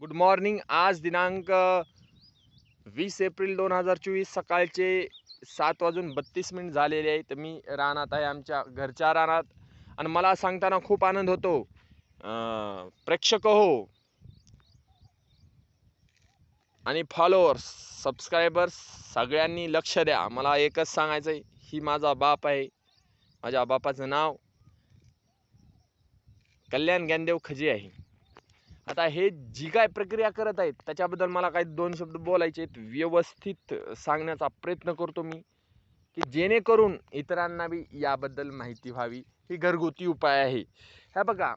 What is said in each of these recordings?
Good morning. आज दिनांक 20 April 2024 सकाळचे 7:32 झालेले आहेत. मी रानात आहे, आमच्या घरच्या रानात, आणि मला सांगताना खूप आनंद होतो. प्रेक्षक हो आणि फॉलोअर्स, सबस्क्रायबर्स सगळ्यांनी लक्ष द्या. मला एकच सांगायचं आहे, ही माझा बाप आहे. माझ्या बापाचं नाव कल्याण ज्ञानदेव खजे आहे. आता हे जी काय प्रक्रिया करत आहेत त्याच्याबद्दल मला काही दोन शब्द बोलायचे आहेत. व्यवस्थित सांगण्याचा प्रयत्न करतो मी, की जेणेकरून इतरांना बी याबद्दल माहिती व्हावी. ही घरगुती उपाय आहे. ह्या बघा,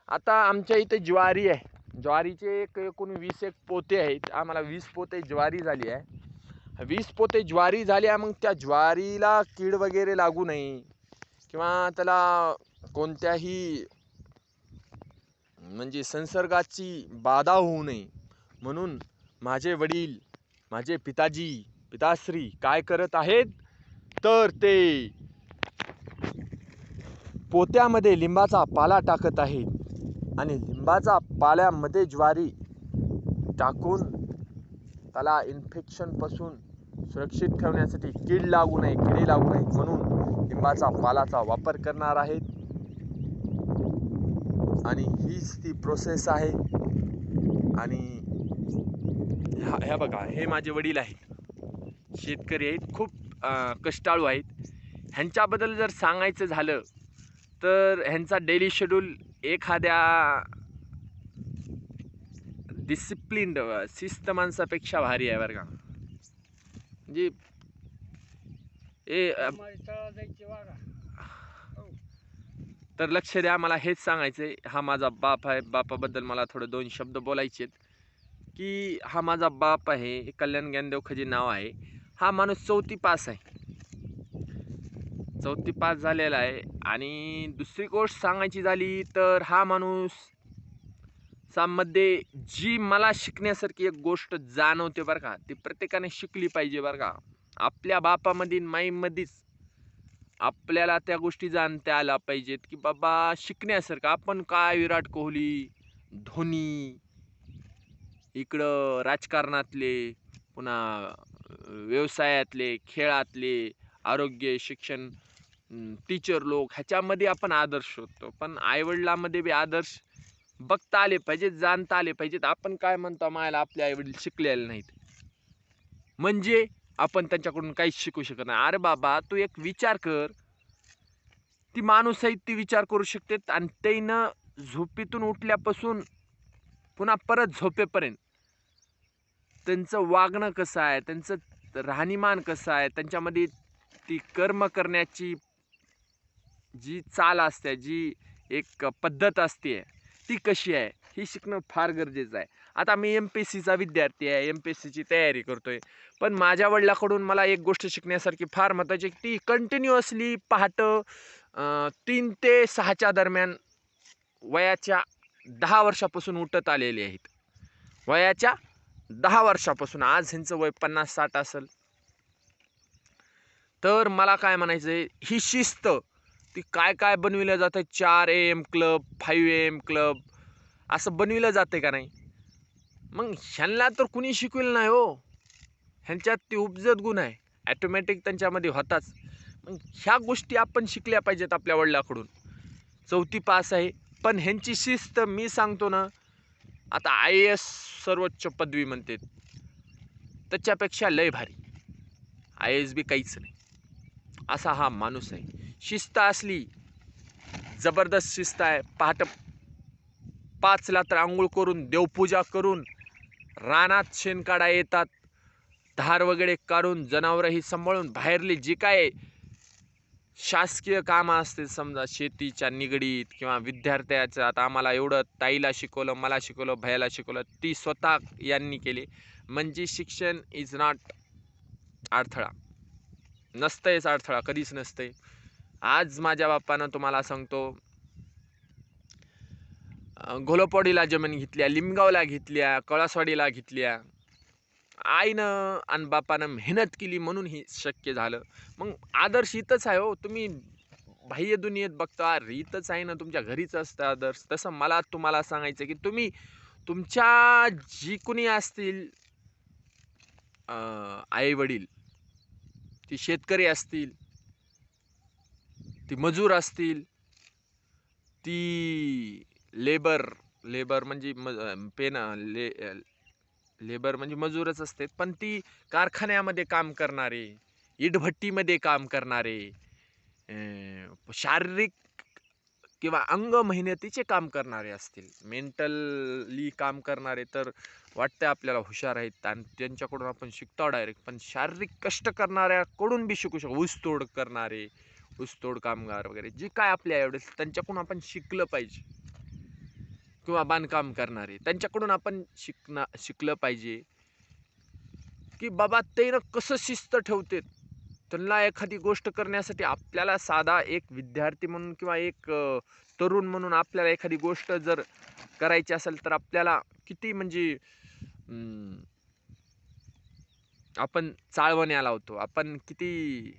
आता आमच्या इथे ज्वारी आहे. ज्वारीचे एकूण 20 पोते आहेत. आम्हाला 20 पोते ज्वारी झाली आहे. 20 पोते ज्वारी झाली आहे. मग त्या ज्वारीला कीड वगैरे लागू नये किंवा त्याला कोणत्याही म्हणजे संसर्गाची बाधा होऊ नये म्हणून माझे वडील, माझे पिताश्री काय करत आहेत, तर ते पोत्यामध्ये लिंबाचा पाला टाकत आहेत आणि लिंबाचा पाल्यामध्ये ज्वारी टाकून त्याला इन्फेक्शन पासून सुरक्षित ठेवण्यासाठी किडी लागू नये म्हणून लिंबाचा पालाचा वापर करणार आहेत. आणि हीच ती प्रोसेस आहे. आणि ह्या बघा, हे माझे वडील आहेत, शेतकरी आहेत, खूप कष्टाळू आहेत. ह्यांच्याबद्दल जर सांगायचं झालं तर ह्यांचा डेली शेड्यूल एखाद्या डिसिप्लिन्ड शिस्त माणसापेक्षा भारी आहे बरं का. म्हणजे तर लक्ष द्या, मला हेच सांगायचंय. हा माझा बाप आहे. बापाबद्दल मला थोडं दोन शब्द बोलायचे आहेत, की हा माझा बाप आहे. कल्याण ज्ञानदेव खजे नाव आहे. हा माणूस 4थी पास आहे. 4थी पास झालेला आहे. आणि दुसरी गोष्ट सांगायची झाली तर हा माणूस मध्ये जी मला शिकण्यासारखी एक गोष्ट जाणवते बरं का, ती प्रत्येकाने शिकली पाहिजे बरं का. आपल्या बापामध्ये माईमध्येच आपल्याला त्या गोष्टी जाणता आल्या पाहिजेत, की बाबा शिकण्यासारखं. आपण काय विराट कोहली, धोनी, इकडं राजकारणातले, पुन्हा व्यवसायातले, खेळातले, आरोग्य, शिक्षण, टीचर लोक, ह्याच्यामध्ये आपण आदर्श होतो. पण आईवडिलांमध्ये बी आदर्श बघता आले पाहिजेत, जाणता आले पाहिजेत. आपण काय म्हणतो, मायला आपले आईवडील शिकलेले नाहीत म्हणजे आपण त्यांच्याकडून काहीच शिकू शकत नाही. अरे बाबा, तू एक विचार कर. ती माणूस आहे, ती विचार करू शकते. आणि त्यानं झोपेतून उठल्यापासून पुन्हा परत झोपेपर्यंत त्यांचं वागणं कसं आहे, त्यांचं राहणीमान कसं आहे, त्यांच्यामध्ये ती कर्म करण्याची जी चाल असते, जी एक पद्धत असते, ती कशी आहे, ही शिकणं फार गरजेचं आहे. आता मी MPSCचा विद्यार्थी आहे, MPSCची तयारी करतोय. पण माझ्या वडिलांकडून मला एक गोष्ट शिकण्यासारखी फार महत्त्वाची, ती कंटिन्युअसली पहाटे 3 ते 6च्या दरम्यान वयाच्या 10 वर्षापासून उठत आलेले आहेत. वयाच्या 10 वर्षापासून. आज ह्यांचं वय 50-60 असेल. तर मला काय म्हणायचं आहे, ही शिस्त ती काय काय बनविलं जातं. 4 AM क्लब, 5 AM क्लब असं बनविलं जाते का नाही. मग ह्यांना तर कुणी शिकविलं नाही हो. ह्यांच्यात ते उपजत गुण आहे, ॲटोमॅटिक त्यांच्यामध्ये होताच. मग ह्या गोष्टी आपण शिकल्या पाहिजेत आपल्या वडिलांकडून. 4थी पास आहे, पण ह्यांची शिस्त मी सांगतो ना, आता IAS सर्वोच्च पदवी म्हणते, त्याच्यापेक्षा लय भारी. IAS बी काहीच नाही, असा हा माणूस आहे. शिस्त असली, जबरदस्त शिस्त आहे. पहाटे 5ला तर आंघोळ करून, देवपूजा करून रानात शेण काढा येतात. धार वगैरे काढून, जनावरही सांभाळून, बाहेरली जी काय शासकीय कामं असते, समजा शेतीच्या निगडीत किंवा विद्यार्थ्याचं, आता आम्हाला एवढं ताईला शिकवलं, मला शिकवलं, भैयाला शिकवलं, ती स्वतः यांनी केली. म्हणजे शिक्षण इज नॉट अडथळा, नसतंयच अडथळा, कधीच नसतंय. आज माझ्या बापानं तुम्हाला सांगतो, घोलपवाडीला जमीन घेतल्या, लिमगावला घेतल्या, कळसवाडीला घेतल्या. आईनं आणि बापानं मेहनत केली म्हणून हे शक्य झालं. मग आदर्श इथंच आहे हो. तुम्ही बाह्य दुनियेत बघता, इथंच आहे ना, तुमच्या घरीच असतं आदर्श. तसं मला तुम्हाला सांगायचं की तुम्ही तुमच्या जी कुणी असतील आई वडील, ती शेतकरी असतील, ती मजूर असतील, ती लेबर लेबर म्हणजे लेबर म्हणजे मजूरच असते, पण ती कारखान्यामध्ये काम करणारे, इटभट्टीमध्ये काम करणारे, शारीरिक किंवा अंग मेहनतीचे काम करणारे असतील, मेंटली काम करणारे तर वाटते आपल्याला हुशार आहेत आणि त्यांच्याकडून आपण शिकतो डायरेक्ट. पण शारीरिक कष्ट करणाऱ्याकडून बी शिकू शकतो. ऊसतोड करणारे, ऊसतोड कामगार वगैरे जे काय आपल्या एवढे त्यांच्याकडून आपण शिकलं पाहिजे. किंवा बांधकाम करणारे त्यांच्याकडून आपण शिकलं पाहिजे की बाबा ते कसं शिस्त ठेवते. त्यांना एखादी गोष्ट करण्यासाठी आपल्याला साधा एक विद्यार्थी म्हणून किंवा एक तरुण म्हणून आपल्याला एखादी गोष्ट जर करायची असेल तर आपल्याला किती म्हणजे आपण चाळवण्या लावतो, आपण किती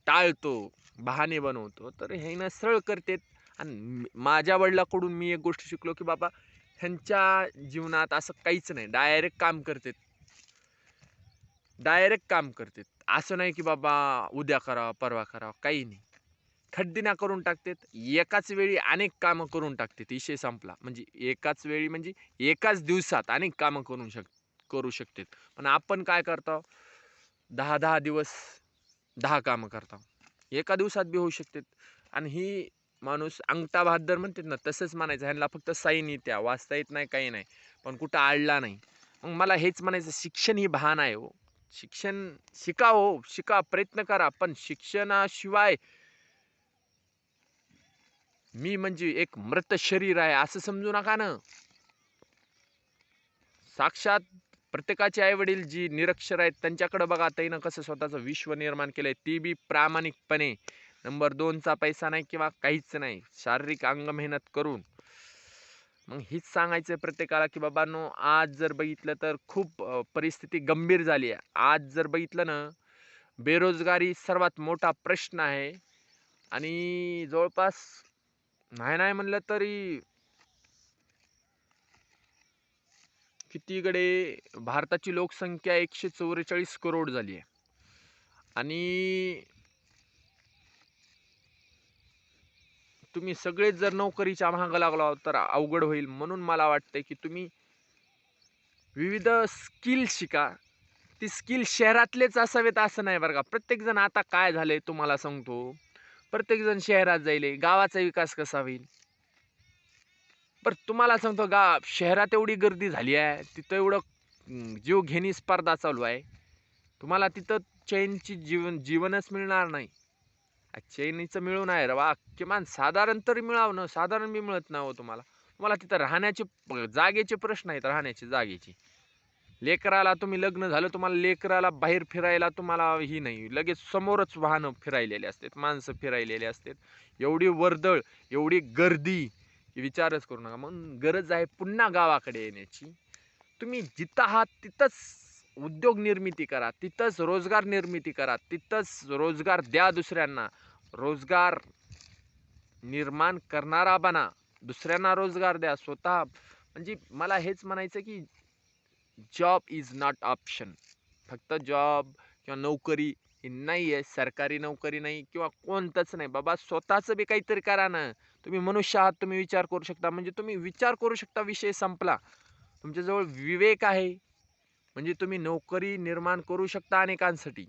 टाळतो, बहाणे बनवतो. तर हे ना सरळ करतेत. आणि माझ्या वडिलांकडून मी एक गोष्ट शिकलो की बाबा ह्यांच्या जीवनात असं काहीच नाही, डायरेक्ट काम करतात, डायरेक्ट काम करतात. असं नाही की बाबा उद्या करा परवा करा, काही नाही. खड्डीना करून टाकतात, एकाच वेळी अनेक कामं करून टाकतात, विषय संपला. म्हणजे एकाच वेळी म्हणजे एकाच दिवसात अनेक कामं करू शकतात. पण आपण काय करतो, 10 दिवस 10 कामं करतो, एका दिवसात बी होऊ शकतात. आणि ही माणूस अंगठा बहादर म्हणतात ना, तसंच म्हणायचं. ह्यांना फक्त साईन येत्या, वाचता येत नाही, काही नाही, पण कुठं आडला नाही. मग मला हेच म्हणायचं, शिक्षण ही बहाणा आहे हो. शिक्षण शिका हो, शिका, प्रयत्न करा, पण शिक्षणाशिवाय मी म्हणजे एक मृत शरीर आहे असं समजू नका ना. साक्षात प्रत्येकाचे आई वडील जी निरक्षर आहेत त्यांच्याकडे बघा, त्यानं कसं स्वतःचं विश्व निर्माण केलंय, ती बी प्रामाणिकपणे. नंबर 2चा पैसा नाही किंवा काहीच नाही, शारीरिक अंग मेहनत करून. मग हीच सांगायचं प्रत्येकाला की बाबांनो, आज जर बघितलं तर खूप परिस्थिती गंभीर झाली आहे. आज जर बघितलं ना, बेरोजगारी सर्वात मोठा प्रश्न आहे. आणि जवळपास नाही म्हणलं तरी कितीकडे भारताची लोकसंख्या 144 करोड झाली आहे. आणि तुम्ही सगळेच जर नोकरीच्या मागं लागला तर अवघड होईल. म्हणून मला वाटतंय की तुम्ही विविध स्किल शिका. ती स्किल शहरातलेच असावेत असं नाही बरं का. प्रत्येकजण आता काय झालंय तुम्हाला सांगतो, प्रत्येकजण शहरात जाईल, गावाचा विकास कसा होईल. पर तुम्हाला सांगतो, शहरात एवढी गर्दी झाली आहे, तिथं एवढं जीवघेणी स्पर्धा चालू आहे, तुम्हाला तिथं चैनची जीवनच मिळणार नाही. चैनीचं मिळून आहे रे वा, किमान साधारण तरी मिळावं ना, साधारण बी मिळत नाही हो तुम्हाला. तुम्हाला तिथं राहण्याचे जागेचे प्रश्न आहेत, राहण्याची जागेची. लेकराला तुम्ही लग्न झालं, तुम्हाला लेकराला बाहेर फिरायला तुम्हाला ही नाही, लगेच समोरच वाहनं फिरायलेले असतात, माणसं फिरायलेले असतात, एवढी वर्दळ, एवढी गर्दी विचारच करू नका. म्हणून गरज आहे पुन्हा गावाकडे येण्याची. तुम्ही जिथं आहात तिथंच उद्योग निर्मिती करा, तिथंच रोजगार निर्मिती करा, तिथंच रोजगार द्या दुसऱ्यांना. रोजगार निर्माण करणारा बना, दुसऱ्यांना रोजगार द्या. स्वतः म्हणजे मला हेच म्हणायचं की जॉब इज नॉट ऑप्शन. फक्त जॉब किंवा नोकरी नाही आहे, सरकारी नोकरी नाही किंवा कोणतंच नाही बाबा. स्वतःचं बी काहीतरी करा ना. तुम्ही मनुष्य आहात, तुम्ही विचार करू शकता, म्हणजे तुम्ही विचार करू शकता, विषय संपला. तुमच्याजवळ विवेक आहे म्हणजे तुम्ही नोकरी निर्माण करू शकता अनेकांसाठी.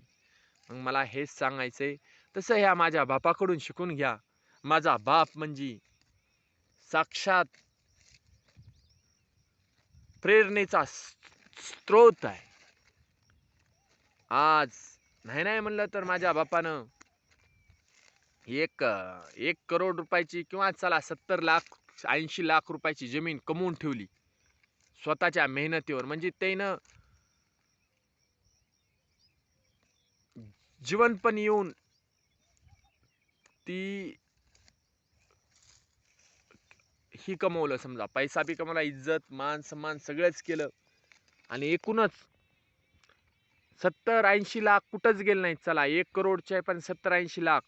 मग मला हेच सांगायचंय, तसं ह्या माझ्या बापाकडून शिकून घ्या. माझा बाप म्हणजे साक्षात प्रेरणेचा स्त्रोत आहे. आज नाही म्हणलं तर माझ्या बापानं 1 करोड रुपयाची किंवा चला 70 लाख 80 लाख रुपयाची जमीन कमवून ठेवली स्वतःच्या मेहनतीवर. म्हणजे त्यानं जीवन पण येऊन ती ही कमवलं, समजा पैसा बी कमवला, इज्जत मान सन्मान सगळंच केलं. आणि एकूणच 70-80 लाख कुठंच गेले नाहीत. चला 1 करोडचे पण 70-80 लाख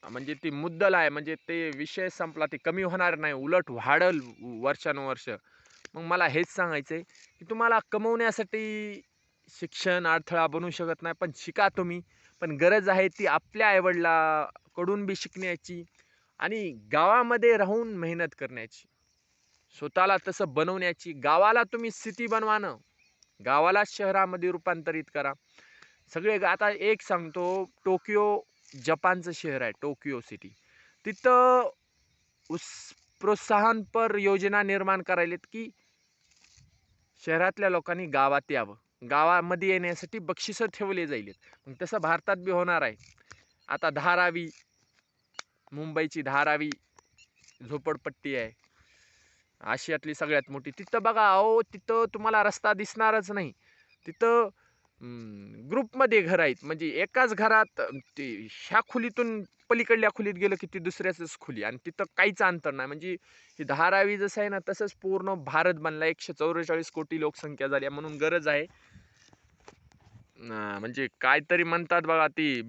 म्हणजे ती मुद्दल आहे, म्हणजे ते विषय संपला, ते कमी होणार नाही, उलट वाढल वर्षानुवर्ष. मग मला हेच सांगायचं आहे की तुम्हाला कमवण्यासाठी शिक्षण अडथळा बनू शकत नाही, पण शिका तुम्ही. पण गरज आहे ती आपल्या आईवडिलाकडून बी शिकण्याची आणि गावामध्ये राहून मेहनत करण्याची, स्वतःला तसं बनवण्याची. गावाला तुम्ही सिटी बनवा ना, गावाला शहरामध्ये रूपांतरित करा. सगळे आता एक सांगतो, टोकियो जपानचं शहर आहे, टोकियो सिटी. तिथं उस प्रोत्साहनपर योजना निर्माण करायलेत की शहरातल्या लोकांनी गावात यावं, गावामध्ये येण्यासाठी बक्षिसं ठेवले जाईल. मग तसं भारतात बी होणार आहे. आता धारावी, मुंबईची धारावी झोपडपट्टी आहे, आशियातली सगळ्यात मोठी. तिथं बघा, अहो तिथं तुम्हाला रस्ता दिसणारच नाही. तिथं ग्रुपमध्ये घर आहेत, म्हणजे एकाच घरात ते ह्या खोलीतून पलीकडल्या खोलीत गेलं की ती दुसऱ्याच खोली, आणि तिथं काहीच अंतर नाही. म्हणजे ही धारावी जसं आहे ना, तसंच पूर्ण भारत बनला. 144 कोटी लोकसंख्या झाली, म्हणून गरज आहे म्हणजे काहीतरी म्हणतात बघा, ती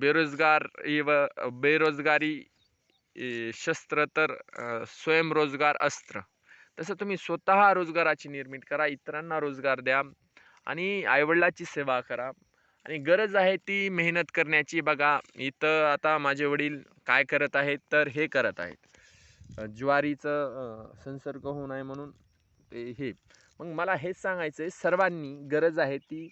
बेरोजगारी शस्त्र तर स्वयंरोजगार अस्त्र. तसं तुम्ही स्वतः रोजगाराची निर्मिती करा, इतरांना रोजगार द्या आणि आईवडिलाची सेवा करा. आणि गरज आहे ती मेहनत करण्याची. बघा इथं आता माझे वडील काय करत आहेत, तर हे करत आहेत, ज्वारीचं संसर्ग होऊ नये म्हणून ते हे. मग मला हेच सांगायचं आहे, सर्वांनी गरज आहे ती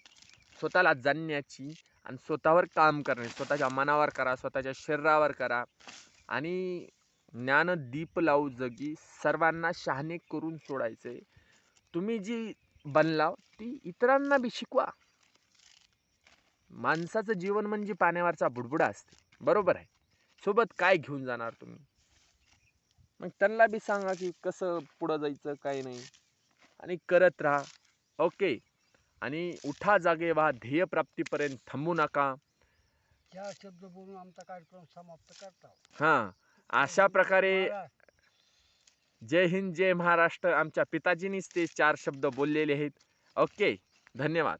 स्वतःला जाणण्याची आणि स्वतःवर काम करणे. स्वतःच्या मनावर करा, स्वतःच्या शरीरावर करा आणि ज्ञानदीप लावू जगी, सर्वांना शहाणे करून सोडायचे. तुम्ही जी बनला ती इतरांना बी शिकवा. माणसाचं जीवन म्हणजे पाण्यावरचा बुडबुडा असते, बरोबर आहे. सोबत काय घेऊन जाणार तुम्ही? मग त्यांना बी सांगा की कसं पुढं जायचं, काय नाही, आणि करत राहा. ओके. आणि उठा, जागे व्हा, ध्येय प्राप्तीपर्यंत थांबू नका. या शब्द बोलून आमचा कार्यक्रम समाप्त करता. हां, अशा प्रकारे जय हिंद, जय महाराष्ट्र. आमच्या पिताजींनीच ते 4 शब्द बोललेले आहेत. ओके, धन्यवाद.